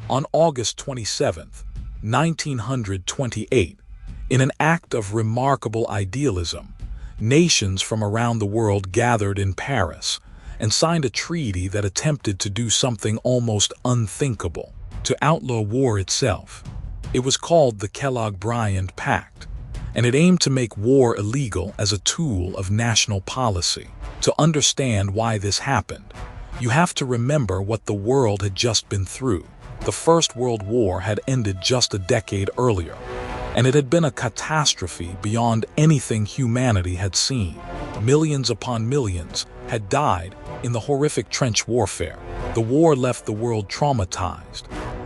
On August 27, 1928, in an act of remarkable idealism, nations from around the world gathered in Paris and signed a treaty that attempted to do something almost unthinkable, to outlaw war itself. It was called the Kellogg-Briand Pact, and it aimed to make war illegal as a tool of national policy. To understand why this happened, you have to remember what the world had just been through. The First World War had ended just a decade earlier, and it had been a catastrophe beyond anything humanity had seen. Millions upon millions had died in the horrific trench warfare. The war left the world traumatized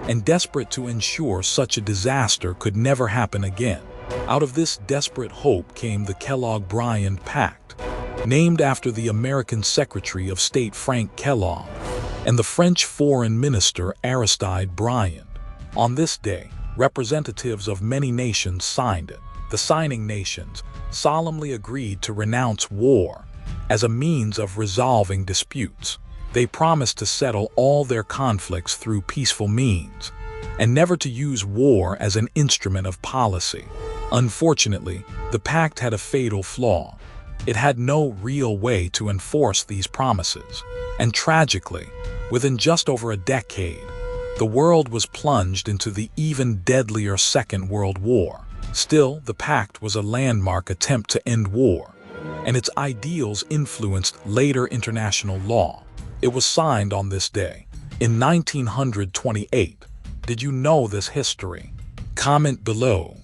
and desperate to ensure such a disaster could never happen again. Out of this desperate hope came the Kellogg-Briand Pact, named after the American Secretary of State Frank Kellogg and the French Foreign Minister Aristide Briand. On this day, representatives of many nations signed it. The signing nations solemnly agreed to renounce war as a means of resolving disputes. They promised to settle all their conflicts through peaceful means and never to use war as an instrument of policy. Unfortunately, the pact had a fatal flaw. It had no real way to enforce these promises, and tragically, within just over a decade, the world was plunged into the even deadlier Second World War. Still, the pact was a landmark attempt to end war, and its ideals influenced later international law. It was signed on this day, in 1928. Did you know this history? Comment below.